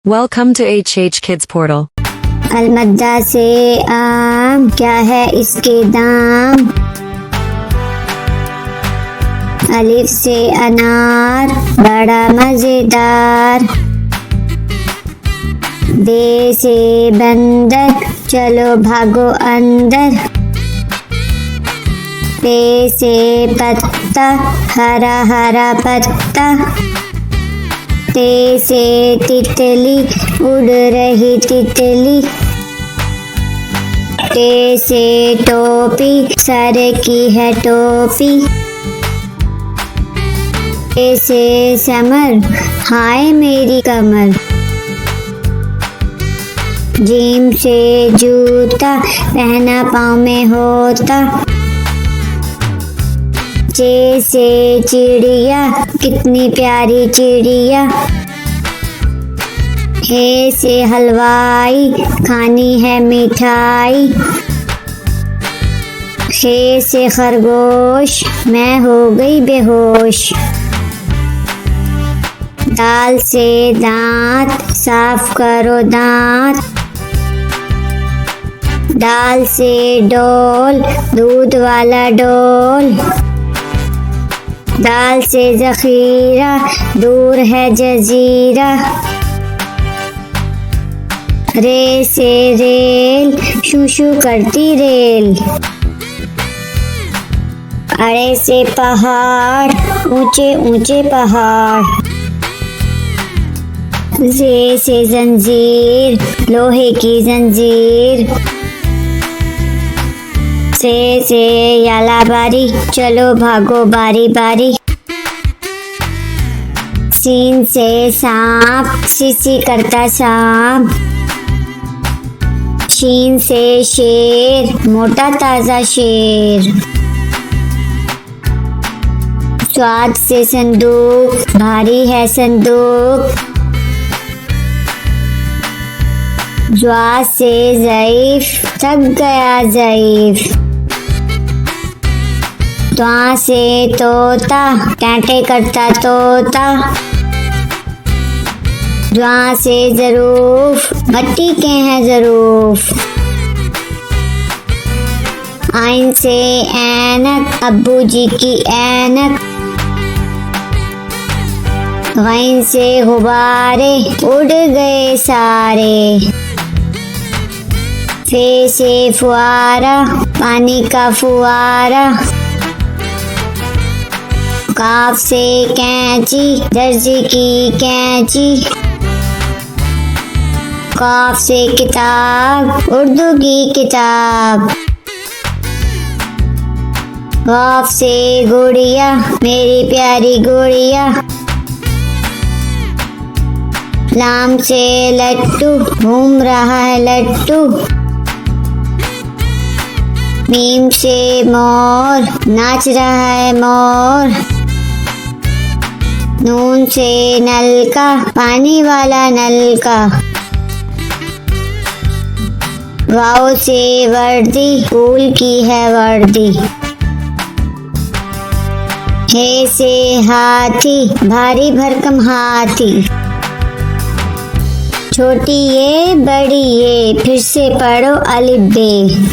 Welcome to HH Kids Portal. अलमद्दा से आम, क्या है इसके दाम। अलिफ से अनार, बड़ा मजेदार। बे से बंदर, चलो भागो अंदर। पे से पत्ता, हरा हरा पत्ता। ते से तितली, उड़ रही तितली। टे से टोपी, सर की है टोपी। टे से समर, हाय मेरी कमर। जीम से जूता, पहना पाँव में होता। चे से चिड़िया, कितनी प्यारी चिड़िया। हे से हलवाई, खानी है मिठाई। हे से खरगोश, मैं हो गई बेहोश। दाल से दांत, साफ करो दांत। दाल से डोल, दूध वाला डोल। दाल से जखीरा, दूर है जजीरा। रे से रेल, शू शू करती रेल। अरे से पहाड़, ऊंचे ऊंचे पहाड़। जे से जंजीर, लोहे की जंजीर। से याला बारी, चलो भागो बारी बारी। सीन से सांप, सीसी करता सांप। शीन से शेर, मोटा ताजा शेर। स्वाद से संदूक, भारी है संदूक। ज्वा से ज़ईफ, थक गया ज़ईफ। त्वा से तोता, टांटे करता तोता। ज्वा से ज़रूफ, भट्टी के हैं ज़रूफ। आइन से ऐनक, अब्बू जी की ऐनक। गैन से गुब्बारे, उड़ गए सारे। फे से फुआरा, पानी का फुआरा। काफ से कैंची, दर्जी की कैंची। काफ से किताब, उर्दू की किताब। काफ से गुड़िया, मेरी प्यारी गुड़िया। लाम से लट्टू, घूम रहा है लट्टू। मीम से मोर, नाच रहा है मोर। नून से नलका, पानी वाला नलका। वाव से वर्दी, फूल की है वर्दी। हे से हाथी, भारी भरकम हाथी। छोटी ये, बड़ी ये, फिर से पढ़ो अलिफ बे।